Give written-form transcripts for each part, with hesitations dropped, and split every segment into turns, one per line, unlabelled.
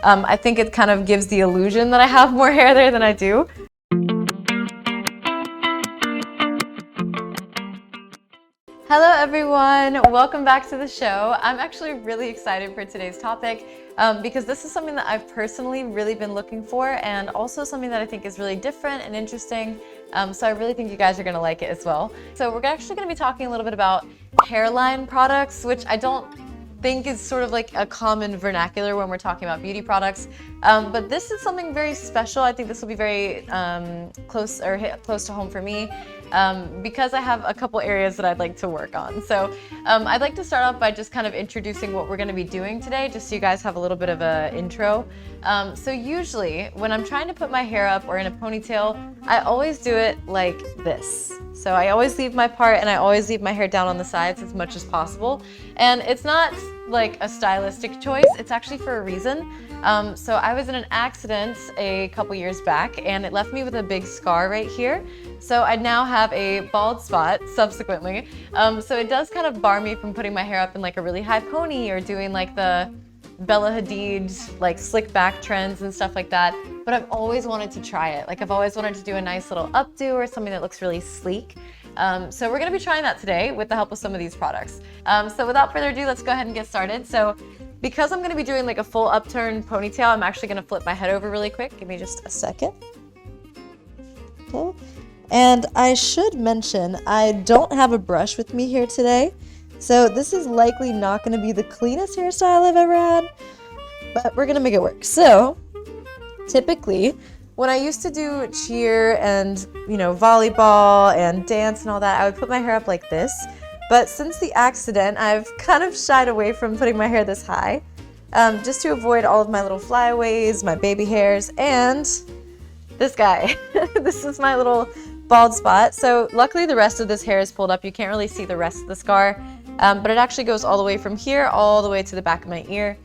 I think it kind of gives the illusion that I have more hair there than I do. Hello everyone, welcome back to the show. I'm actually really excited for today's topic because this is something that I've personally really been looking for, and also something that I think is really different and interesting. So I really think you guys are gonna like it as well. So we're actually gonna be talking a little bit about hairline products, which I don't think is sort of like a common vernacular when we're talking about beauty products. But this is something very special. I think this will be very close to home for me because I have a couple areas that I'd like to work on. So I'd like to start off by just kind of introducing what we're going to be doing today, just so you guys have a little bit of an intro. So usually when I'm trying to put my hair up or in a ponytail, I always do it like this. So I always leave my part and I always leave my hair down on the sides as much as possible. And it's not like a stylistic choice, it's actually for a reason. So I was in an accident a couple years back and it left me with a big scar right here. So I now have a bald spot subsequently. So it does kind of bar me from putting my hair up in like a really high pony or doing like the Bella Hadid like slick back trends and stuff like that. But I've always wanted to try it. Like I've always wanted to do a nice little updo or something that looks really sleek. So we're gonna be trying that today with the help of some of these products. So without further ado, let's go ahead and get started. So because I'm gonna be doing like a full upturn ponytail, I'm actually gonna flip my head over really quick. Give me just a second. Okay. And I should mention, I don't have a brush with me here today. So this is likely not gonna be the cleanest hairstyle I've ever had, but we're gonna make it work. So typically, when I used to do cheer and, volleyball and dance and all that, I would put my hair up like this. But since the accident, I've kind of shied away from putting my hair this high, just to avoid all of my little flyaways, my baby hairs, and this guy. This is my little bald spot. So luckily the rest of this hair is pulled up. You can't really see the rest of the scar, but it actually goes all the way from here all the way to the back of my ear.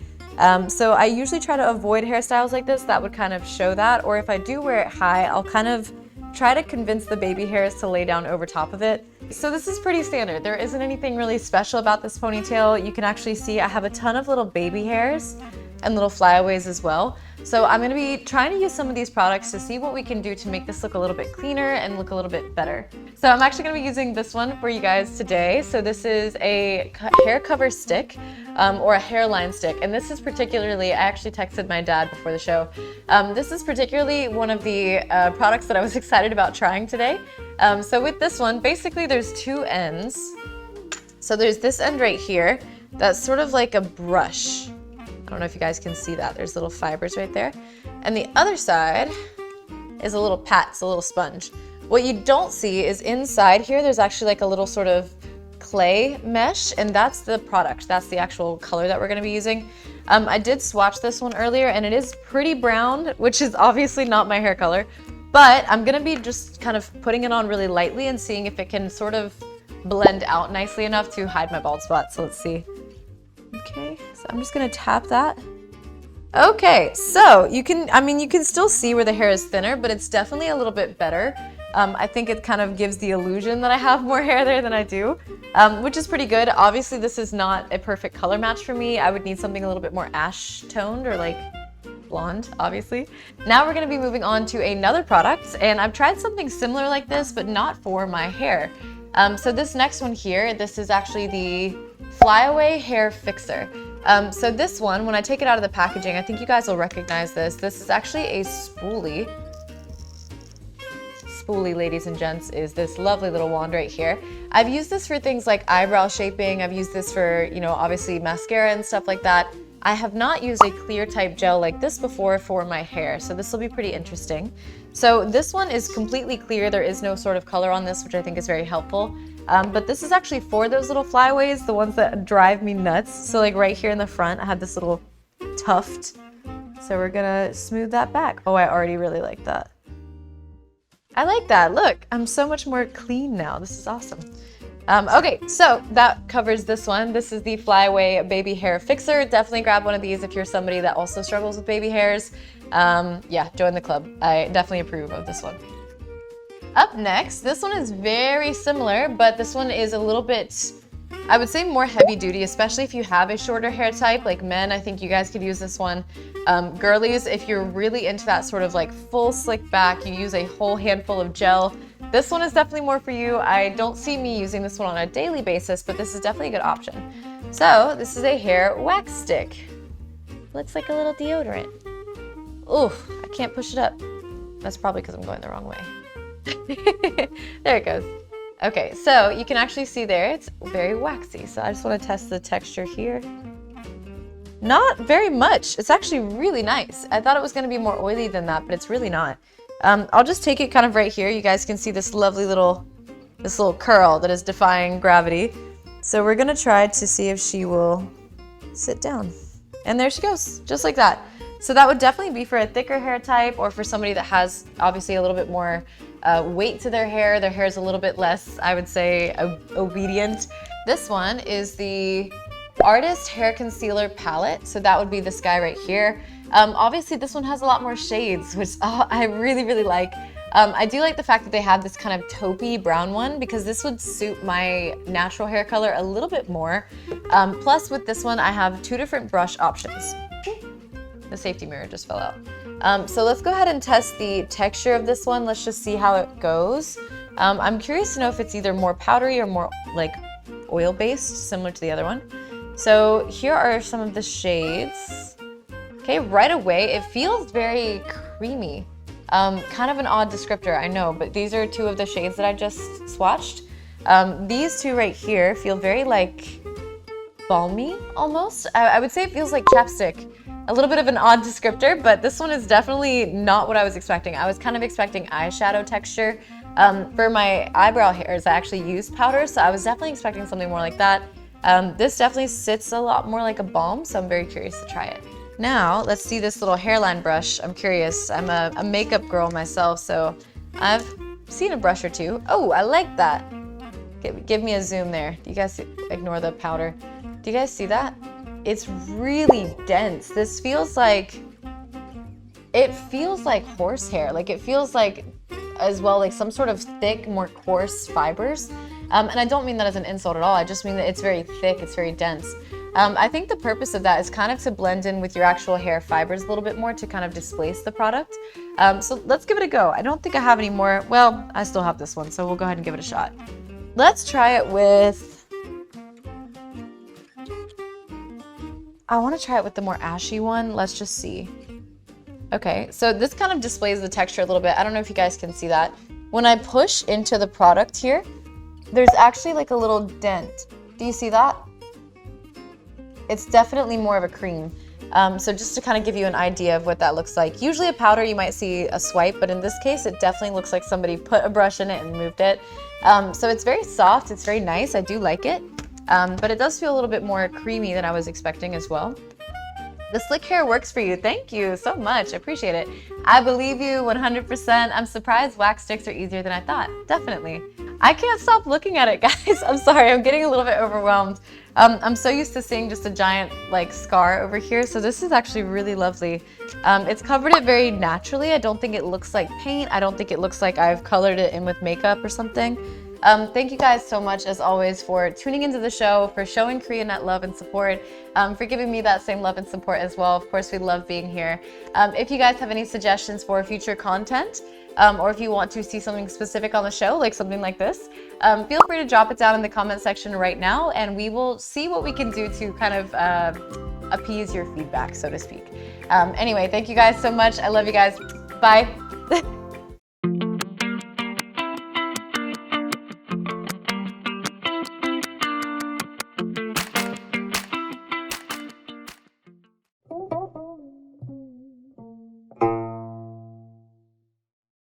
So I usually try to avoid hairstyles like this that would kind of show that, or if I do wear it high, I'll kind of try to convince the baby hairs to lay down over top of it. So this is pretty standard. There isn't anything really special about this ponytail. You can actually see I have a ton of little baby hairs and little flyaways as well. So I'm gonna be trying to use some of these products to see what we can do to make this look a little bit cleaner and look a little bit better. So I'm actually gonna be using this one for you guys today. So this is a hair cover stick, or a hairline stick. And this is particularly, I actually texted my dad before the show. This is particularly one of the products that I was excited about trying today. So with this one, basically there's two ends. So there's this end right here, that's sort of like a brush. I don't know if you guys can see that. There's little fibers right there. And the other side is a little pat, it's a little sponge. What you don't see is inside here, there's actually like a little sort of clay mesh, and that's the product. That's the actual color that we're gonna be using. I did swatch this one earlier and it is pretty brown, which is obviously not my hair color, but I'm gonna be just kind of putting it on really lightly and seeing if it can sort of blend out nicely enough to hide my bald spot. So let's see. Okay, so I'm just gonna tap that. Okay, so you can still see where the hair is thinner, but it's definitely a little bit better. I think it kind of gives the illusion that I have more hair there than I do, which is pretty good. Obviously, this is not a perfect color match for me. I would need something a little bit more ash toned or like blonde, obviously. Now we're gonna be moving on to another product, and I've tried something similar like this, but not for my hair. So this next one here, this is actually the Flyaway Hair Fixer. So this one, when I take it out of the packaging, I think you guys will recognize this. This is actually a spoolie. Spoolie, ladies and gents, is this lovely little wand right here. I've used this for things like eyebrow shaping. I've used this for, obviously mascara and stuff like that. I have not used a clear type gel like this before for my hair, so this will be pretty interesting. So this one is completely clear. There is no sort of color on this, which I think is very helpful. But this is actually for those little flyaways, the ones that drive me nuts. So like right here in the front, I have this little tuft. So we're gonna smooth that back. Oh, I already really like that. I like that. Look, I'm so much more clean now. This is awesome. Okay, so that covers this one. This is the Flyaway Baby Hair Fixer. Definitely grab one of these if you're somebody that also struggles with baby hairs. Yeah, join the club. I definitely approve of this one. Up next, this one is very similar, but this one is a little bit I would say more heavy duty, especially if you have a shorter hair type, like men. I think you guys could use this one. Girlies, if you're really into that sort of like full slick back, you use a whole handful of gel. This one is definitely more for you. I don't see me using this one on a daily basis, but this is definitely a good option. So this is a hair wax stick. Looks like a little deodorant. Ooh, I can't push it up. That's probably because I'm going the wrong way. There it goes. Okay, so you can actually see there, it's very waxy. So I just want to test the texture here. Not very much. It's actually really nice. I thought it was going to be more oily than that, but it's really not. I'll just take it kind of right here. You guys can see this lovely little curl that is defying gravity. So we're going to try to see if she will sit down. And there she goes, just like that. So that would definitely be for a thicker hair type, or for somebody that has obviously a little bit more weight to their hair. Their hair is a little bit less, I would say, obedient. This one is the Artist Hair Concealer Palette. So that would be this guy right here. Obviously this one has a lot more shades, which I really, really like. I do like the fact that they have this kind of taupey brown one, because this would suit my natural hair color a little bit more. Plus with this one, I have 2 different brush options. The safety mirror just fell out. So let's go ahead and test the texture of this one. Let's just see how it goes. I'm curious to know if it's either more powdery or more like oil-based, similar to the other one. So here are some of the shades. Okay, right away, it feels very creamy. Kind of an odd descriptor, I know, but these are 2 of the shades that I just swatched. These 2 right here feel very like balmy almost. I would say it feels like chapstick. A little bit of an odd descriptor, but this one is definitely not what I was expecting. I was kind of expecting eyeshadow texture. For my eyebrow hairs, I actually used powder, so I was definitely expecting something more like that. This definitely sits a lot more like a balm, so I'm very curious to try it. Now, let's see this little hairline brush. I'm curious. I'm a makeup girl myself, so I've seen a brush or 2. Oh, I like that. Give me a zoom there. Do you guys ignore the powder? Do you guys see that? It's really dense. This feels like, it feels like horsehair. Like it feels like, as well, like some sort of thick, more coarse fibers. And I don't mean that as an insult at all. I just mean that it's very thick, it's very dense. I think the purpose of that is kind of to blend in with your actual hair fibers a little bit more, to kind of displace the product. So let's give it a go. I don't think I have any more. Well, I still have this one, so we'll go ahead and give it a shot. Let's try it with, I want to try it with the more ashy one. Let's just see. Okay, so this kind of displays the texture a little bit. I don't know if you guys can see that. When I push into the product here, there's actually like a little dent. Do you see that? It's definitely more of a cream. So just to kind of give you an idea of what that looks like. Usually a powder, you might see a swipe, but in this case, it definitely looks like somebody put a brush in it and moved it. So it's very soft, it's very nice, I do like it. But it does feel a little bit more creamy than I was expecting as well. The slick hair works for you. Thank you so much. I appreciate it. I believe you 100%. I'm surprised wax sticks are easier than I thought. Definitely. I can't stop looking at it, guys. I'm sorry. I'm getting a little bit overwhelmed. I'm so used to seeing just a giant like scar over here. So this is actually really lovely. It's covered it very naturally. I don't think it looks like paint. I don't think it looks like I've colored it in with makeup or something. Thank you guys so much, as always, for tuning into the show, for showing Koreanet love and support, for giving me that same love and support as well. Of course, we love being here. If you guys have any suggestions for future content, or if you want to see something specific on the show, like something like this, feel free to drop it down in the comment section right now, and we will see what we can do to kind of appease your feedback, so to speak. Anyway, thank you guys so much. I love you guys. Bye.